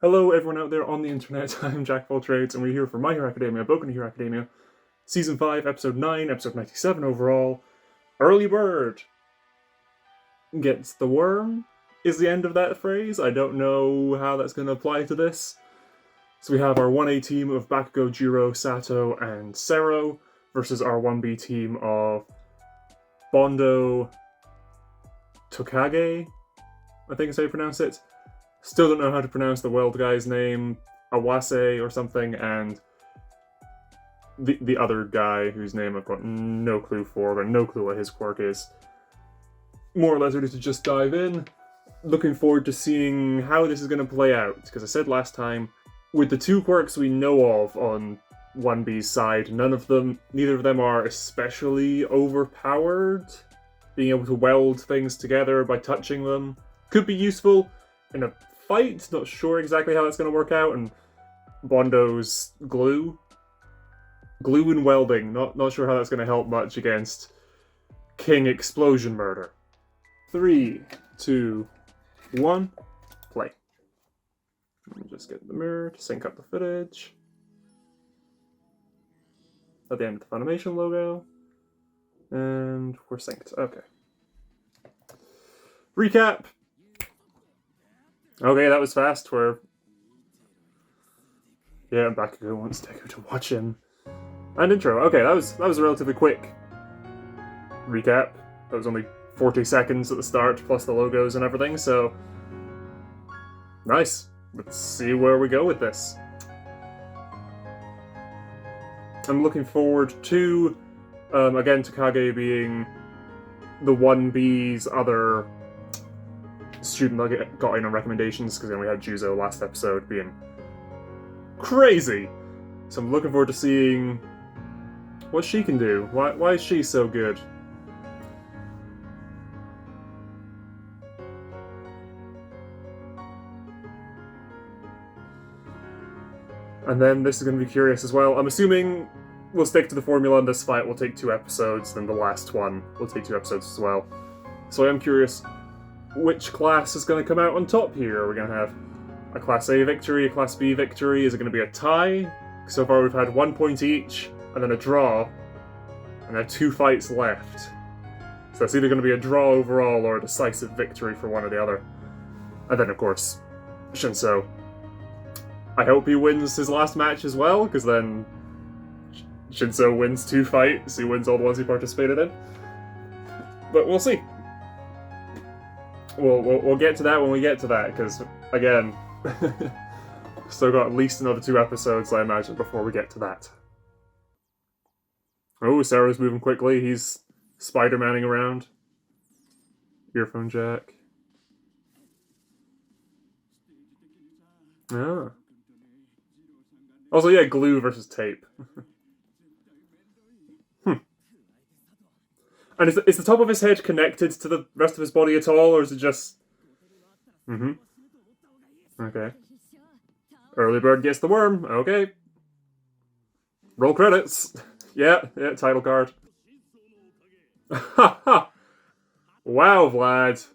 Hello everyone out there on the internet, I'm Jack of all Trades, and we're here for My Hero Academia, Boku no Hero Academia, Season 5, Episode 9, Episode 97 overall. Early Bird gets the worm is the end of that phrase. I don't know how that's going to apply to this. So we have our 1A team of Bakugo, Jiro, Sato, and Sero versus our 1B team of Bondo, Tokage, I think is how you pronounce it. Still don't know how to pronounce the world guy's name, Awase or something, and the other guy whose name I've got no clue for, I've got no clue what his quirk is. More or less ready to just dive in. Looking forward to seeing how this is going to play out, because I said last time, with the two quirks we know of on 1B's side, neither of them are especially overpowered. Being able to weld things together by touching them could be useful in a fight, not sure exactly how that's going to work out, and Bondo's glue and welding, not sure how that's going to help much against King Explosion Murder. 3, 2, 1, play. Let me just get the mirror to sync up the footage. At the end of the Funimation logo. And we're synced. Okay. Recap! Okay, that was fast. Bakugo wants Deku to watch him. And intro. Okay, that was a relatively quick recap. That was only 40 seconds at the start, plus the logos and everything, so nice. Let's see where we go with this. I'm looking forward to, again, Tokage being the 1B's other student that got in on recommendations, because then we had Juzo last episode being crazy. So I'm looking forward to seeing what she can do. Why is she so good? And then this is going to be curious as well. I'm assuming we'll stick to the formula in this fight. We'll take 2 episodes, then the last one will take 2 episodes as well. So I am curious which class is going to come out on top here. Are we going to have a Class A victory, a Class B victory? Is it going to be a tie? So far we've had 1 point each, and then a draw, and then 2 fights left. So it's either going to be a draw overall or a decisive victory for one or the other. And then, of course, Shinso. I hope he wins his last match as well, because then Shinso wins 2 fights, he wins all the ones he participated in. But we'll see. We'll get to that when we get to that, because, again, still got at least another 2 episodes, I imagine, before we get to that. Oh, Sarah's moving quickly, he's Spider-Manning around. Earphone jack. Ah. Also, yeah, glue versus tape. And is the top of his head connected to the rest of his body at all, or is it just... Okay. Early Bird gets the worm. Okay. Roll credits. Yeah, title card. Ha ha! Wow, Vlad.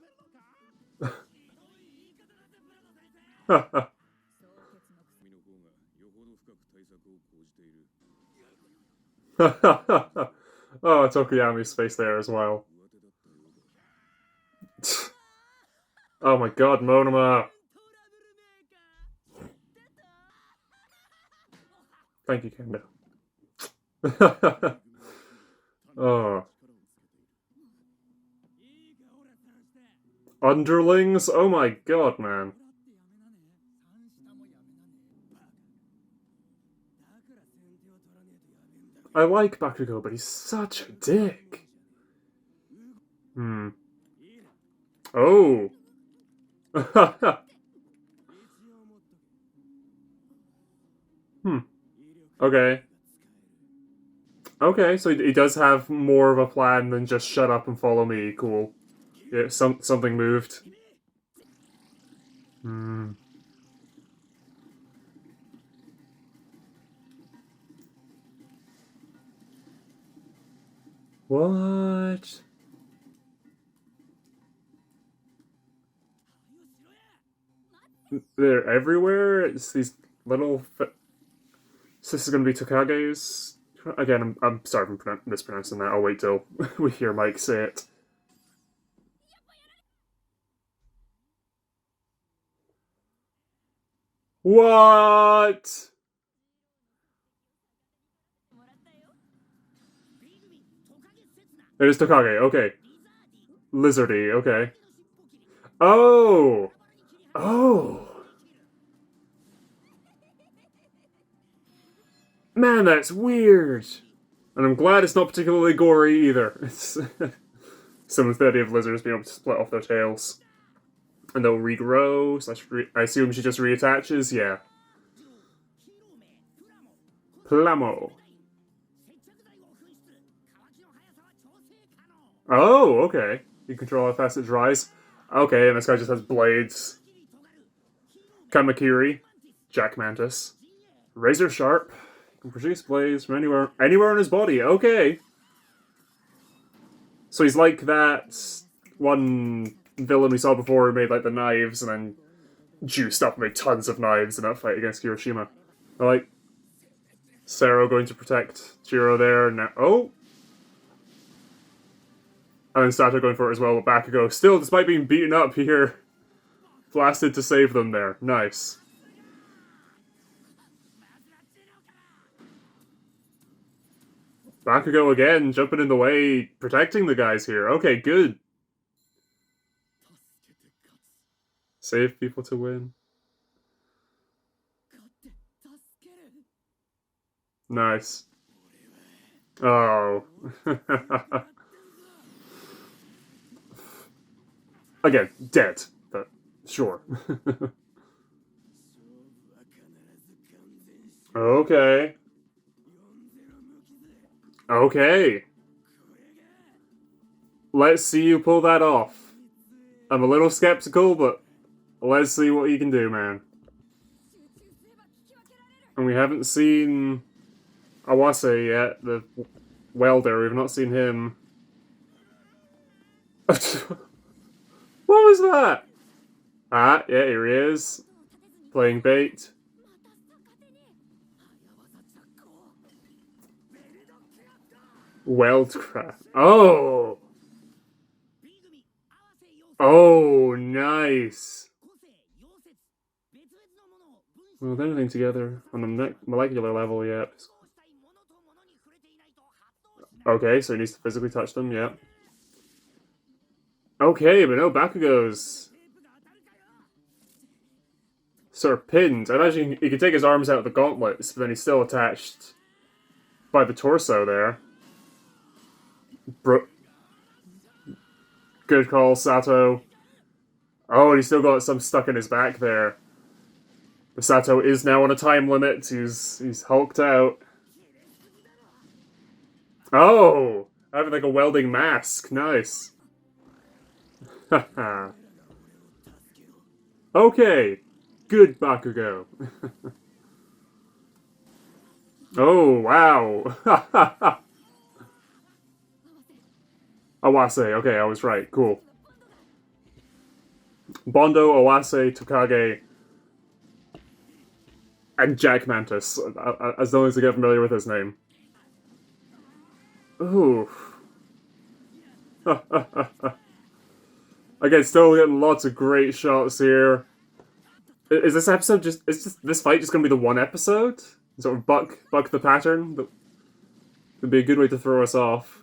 Oh, Tokuyami's face there as well. Oh my god, Monoma! Thank you, Kendo. Oh. Underlings? Oh my god, man. I like Bakugo, but he's such a dick. Oh. Okay. Okay, so he does have more of a plan than just shut up and follow me. Cool. Yeah, something moved. What? they're everywhere. It's these little. So this is going to be Tokage's. Again, I'm sorry if I'm mispronouncing that. I'll wait till we hear Mike say it. What? It is Tokage. Okay. Lizardy. Okay. Oh. Oh. Man, that's weird. And I'm glad it's not particularly gory either. It's someone's the idea of lizards being able to split off their tails. And they'll regrow. I assume she just reattaches? Yeah. Plamo. Oh, okay. You control how fast it dries. Okay, and this guy just has blades. Kamakiri. Jack Mantis. Razor sharp. Can produce blades from anywhere on his body. Okay. So he's like that one villain we saw before who made like the knives and then juiced up and made tons of knives in that fight against Hiroshima. I like Sero going to protect Jiro there now. Oh! And then Sato going for it as well with Bakugo. Still, despite being beaten up here, blasted to save them there. Nice. Bakugo again, jumping in the way, protecting the guys here. Okay, good. Save people to win. Nice. Oh. Again, dead, but sure. Okay. Okay. Let's see you pull that off. I'm a little skeptical, but let's see what you can do, man. And we haven't seen Awase yet, the welder. We've not seen him. What was that? Ah, yeah, here he is. Playing bait. Weldcraft. Oh! Oh, nice. Well, they're anything together on the molecular level yet. Okay, so he needs to physically touch them, yeah. Okay, but no, Bakugo's sort of pinned. I imagine he could take his arms out of the gauntlets, but then he's still attached by the torso there. Good call, Sato. Oh, and he's still got some stuck in his back there. But Sato is now on a time limit. He's hulked out. Oh! Having like a welding mask. Nice. Okay. Good Bakugo. Oh, wow. Awase. Okay, I was right. Cool. Bondo, Awase, Tokage, and Jack Mantis, as long as I get familiar with his name. Ooh. Again, still getting lots of great shots here. Is this episode just... Is this fight just going to be the one episode? Sort of buck the pattern? That would be a good way to throw us off.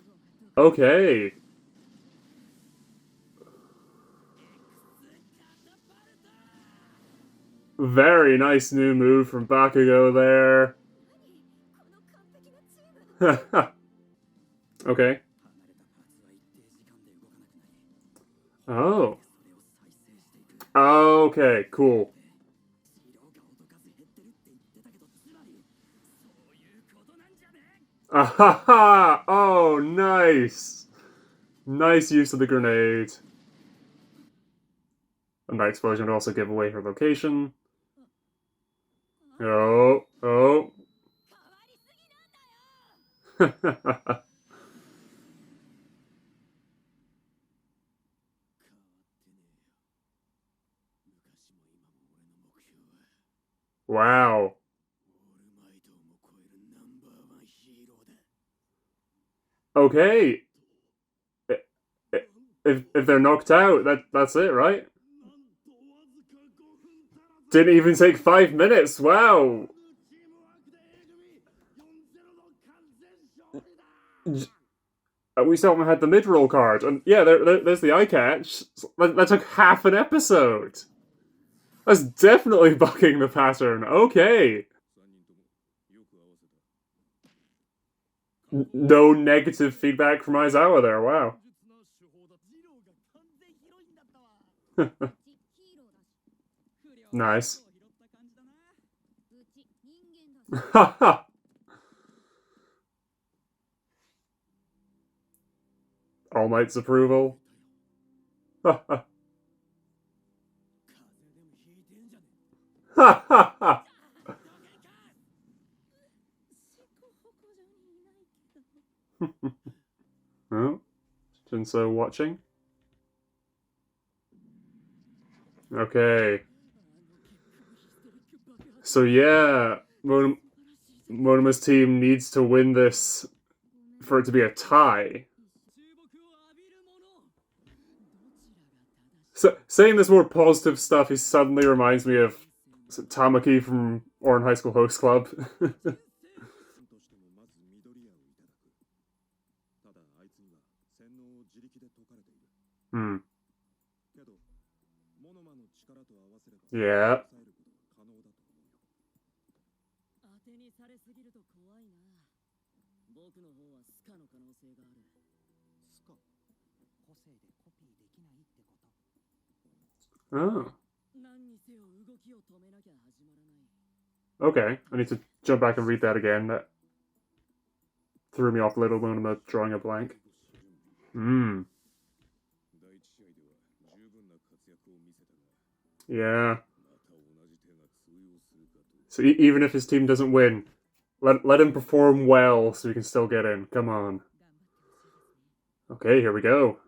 Okay. Very nice new move from Bakugo there. Okay. Oh. Okay, cool. Ahaha! Oh, nice! Nice use of the grenade. And that explosion would also give away her location. Oh, oh. Wow. Okay. If they're knocked out, that's it, right? Didn't even take 5 minutes. Wow. We still haven't had the mid-roll card, and yeah, there's the eye catch. That took half an episode. That's definitely bucking the pattern. Okay. No negative feedback from Aizawa there. Wow. Nice. All Might's approval. Oh, Jinso watching. Okay. So yeah, Monema's team needs to win this for it to be a tie. So saying this more positive stuff, he suddenly reminds me of Tamaki from Oran High School Host Club. Hmm. Yeah. Oh. Okay. I need to jump back and read that again. That threw me off a little when I'm drawing a blank. Hmm. Yeah. So even if his team doesn't win, let him perform well so he can still get in. Come on. Okay, here we go.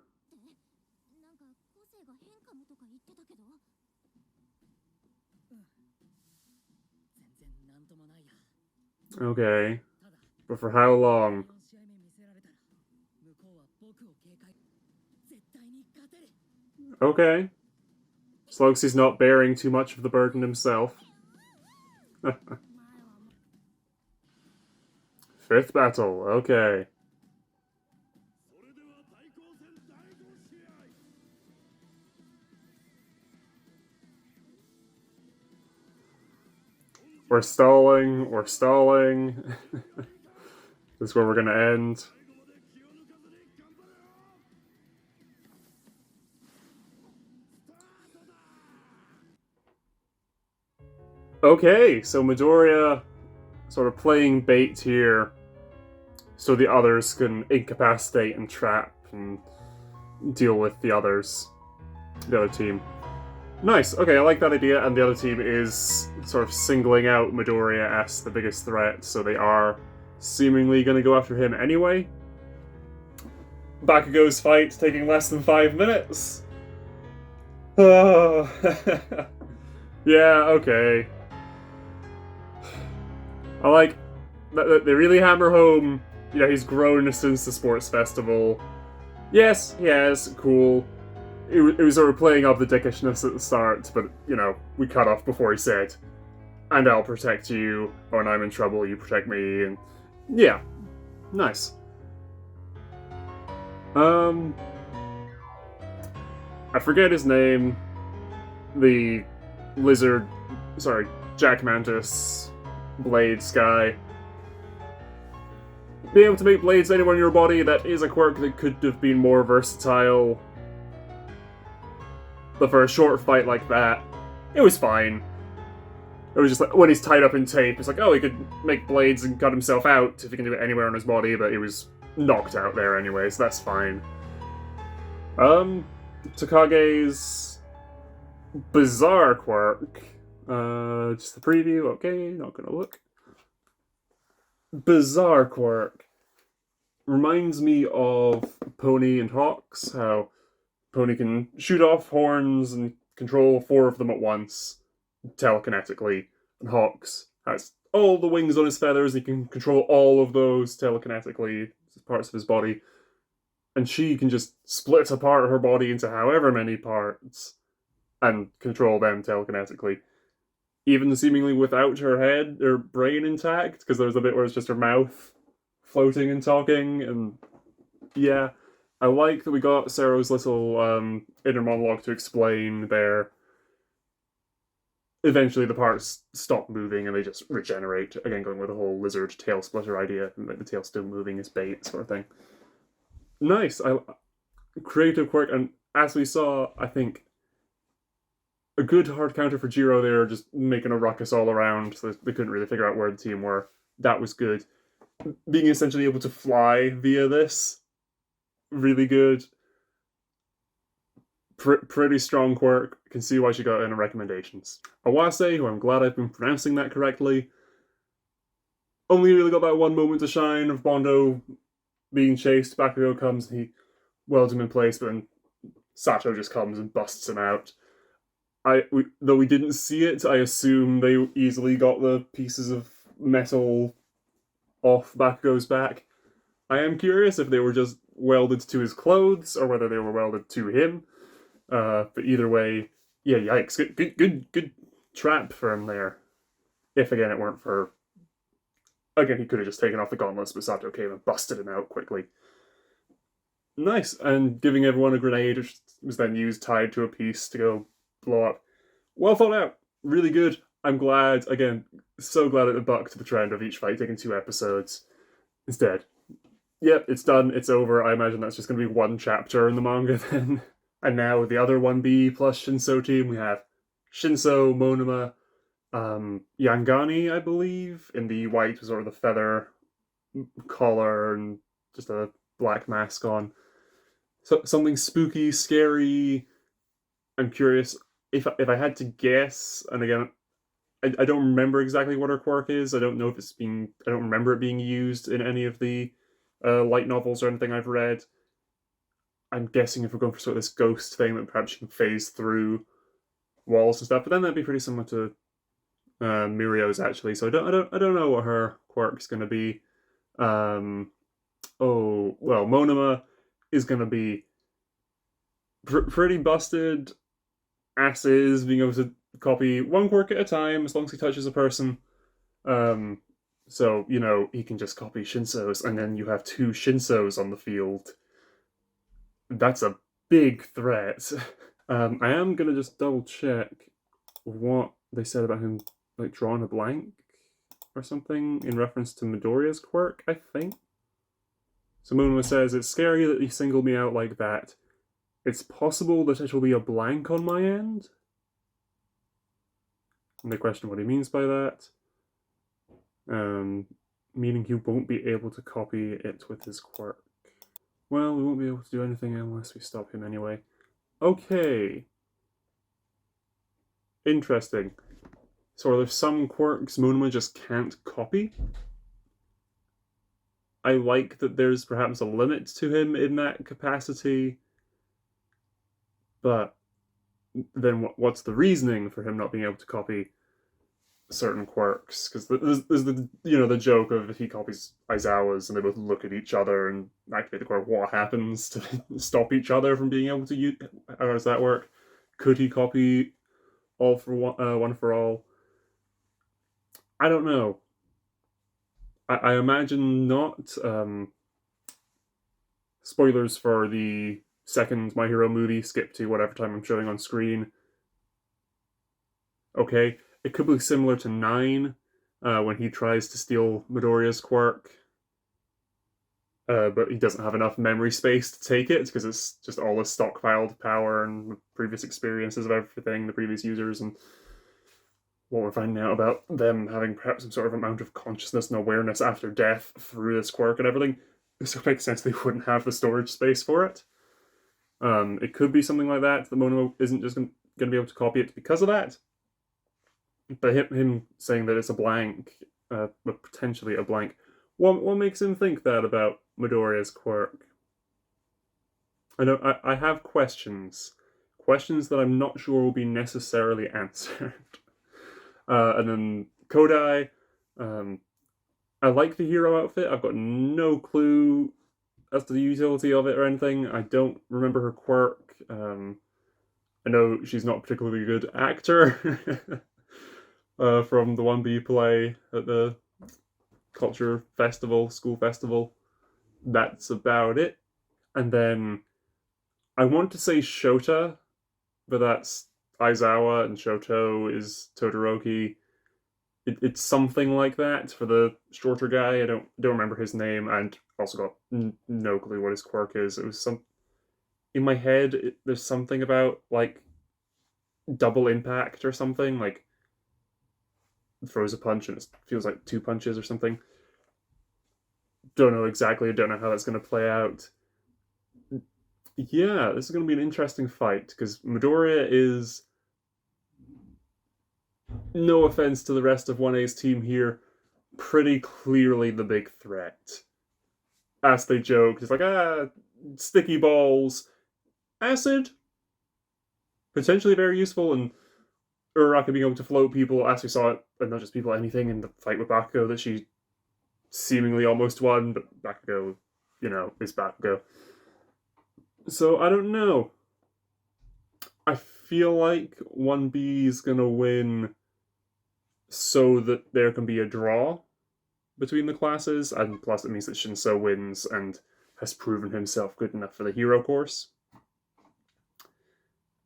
Okay. But for how long? Okay. As long as he's not bearing too much of the burden himself. Fifth battle, okay. We're stalling, we're stalling. This is where we're gonna end. Okay, so Midoriya sort of playing bait here so the others can incapacitate and trap and deal with the others. The other team. Nice, okay, I like that idea, and the other team is sort of singling out Midoriya as the biggest threat, so they are seemingly going to go after him anyway. Bakugo's fight taking less than 5 minutes. Oh. Yeah, okay. I like that they really hammer home, you know, he's grown since the sports festival. Yes, he has, cool. It was sort of playing up the dickishness at the start, but, you know, we cut off before he said, and I'll protect you, when I'm in trouble, you protect me, and yeah, nice. I forget his name, the lizard, sorry, Jack Mantis blades guy. Being able to make blades anywhere in your body, that is a quirk that could have been more versatile. But for a short fight like that, it was fine. It was just like, when he's tied up in tape, it's like, oh, he could make blades and cut himself out if he can do it anywhere on his body, but he was knocked out there anyway, so that's fine. Takage's bizarre quirk. Just the preview, okay, not gonna look. Bizarre quirk. Reminds me of Pony and Hawks, how Pony can shoot off horns and control 4 of them at once, telekinetically. And Hawks has all the wings on his feathers. He can control all of those telekinetically as parts of his body. And she can just split apart her body into however many parts and control them telekinetically. Even seemingly without her head or brain intact, because there's a bit where it's just her mouth floating and talking. And yeah, I like that we got Sarah's little inner monologue to explain there. Eventually the parts stop moving and they just regenerate. Again, going with the whole lizard tail splitter idea, and the tail still moving as bait sort of thing. Nice. Creative quirk, and as we saw, I think a good hard counter for Jiro there, just making a ruckus all around, so they couldn't really figure out where the team were. That was good. Being essentially able to fly via this, really good. Pretty strong quirk. Can see why she got in her recommendations. Awase, who I'm glad I've been pronouncing that correctly, only really got that one moment to shine of Bondo being chased. Bakugo comes and he welds him in place, but then Sato just comes and busts him out. Though we didn't see it, I assume they easily got the pieces of metal off Bakugo's back. I am curious if they were just welded to his clothes or whether they were welded to him. But either way, yeah, yikes. Good trap for him there. If, again, it weren't for... Again, he could have just taken off the gauntlets, but Sato came and busted him out quickly. Nice, and giving everyone a grenade, which was then used tied to a piece to go blow up. Well thought out. Really good. I'm glad, again, so glad it bucked the trend of each fight taking 2 episodes. Instead, yep, it's done, it's over. I imagine that's just going to be 1 chapter in the manga then. And now the other 1B plus Shinso team, we have Shinso, Monoma, Yangani, I believe, in the white with sort of the feather collar and just a black mask on. So something spooky, scary. I'm curious if I had to guess, and again, I don't remember exactly what her quirk is. I don't know if it's being... I don't remember it being used in any of the light novels or anything I've read. I'm guessing if we're going for sort of this ghost thing, that perhaps she can phase through walls and stuff. But then that'd be pretty similar to Mirio's actually. So I don't know what her quirk's going to be. Oh well, Monoma is going to be pretty busted. As is being able to copy 1 quirk at a time as long as he touches a person. So he can just copy Shinso's, and then you have 2 Shinso's on the field. That's a big threat. I am gonna just double check what they said about him, like drawing a blank or something in reference to Midoriya's quirk, I think. So Monoma says, "It's scary that he singled me out like that. It's possible that it will be a blank on my end." And they question what he means by that. Meaning he won't be able to copy it with his quirk. Well, we won't be able to do anything unless we stop him anyway. Okay. Interesting. So are there some quirks Monoma just can't copy? I like that there's perhaps a limit to him in that capacity. But then what's the reasoning for him not being able to copy certain quirks? Because there's the joke of if he copies Aizawa's and they both look at each other and activate the quirk, what happens to stop each other from being able to use? How does that work? Could he copy all for one for all? I don't know. I imagine not. Spoilers for the second My Hero movie. Skip to whatever time I'm showing on screen. Okay. It could be similar to 9, when he tries to steal Midoriya's quirk. But he doesn't have enough memory space to take it, because it's just all his stockpiled power and previous experiences of everything, the previous users, and what we're finding out about them having perhaps some sort of amount of consciousness and awareness after death through this quirk and everything. So it makes sense they wouldn't have the storage space for it. It could be something like that Monoma isn't just going to be able to copy it because of that. But him saying that it's a blank, potentially a blank, what makes him think that about Midoriya's quirk? I have questions that I'm not sure will be necessarily answered. And then Kodai. I like the hero outfit. I've got no clue as to the utility of it or anything. I don't remember her quirk. I know she's not a particularly good actor from the one B play at the culture festival, school festival. That's about it. And then I want to say Shota, but that's Aizawa, and Shoto is Todoroki. It's something like that for the shorter guy. I don't remember his name, and also got no clue what his quirk is. It was some in my head. There's something about like double impact or something, like throws a punch and it feels like two punches or something. Don't know exactly. I don't know how that's going to play out. Yeah, this is going to be an interesting fight because Midoriya is, no offense to the rest of 1A's team here, pretty clearly the big threat. As they joke, it's like, sticky balls, acid, potentially very useful, and Uraraka being able to float people, as we saw it, and not just people, anything in the fight with Bakugo that she seemingly almost won, but Bakugo, is Bakugo. So, I don't know. I feel like 1B is gonna win so that there can be a draw between the classes, and plus it means that Shinso wins and has proven himself good enough for the hero course.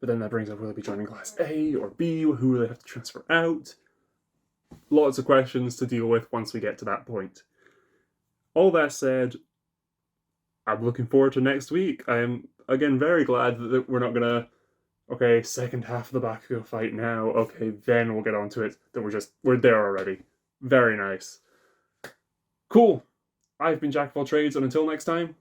But then that brings up, will they be joining Class A or B? Who will they have to transfer out? Lots of questions to deal with once we get to that point. All that said, I'm looking forward to next week. I am, again, very glad that we're not going to, second half of the Bakugo fight now. Okay, then we'll get onto it. That we're there already. Very nice. Cool. I've been Jack of all trades, and until next time,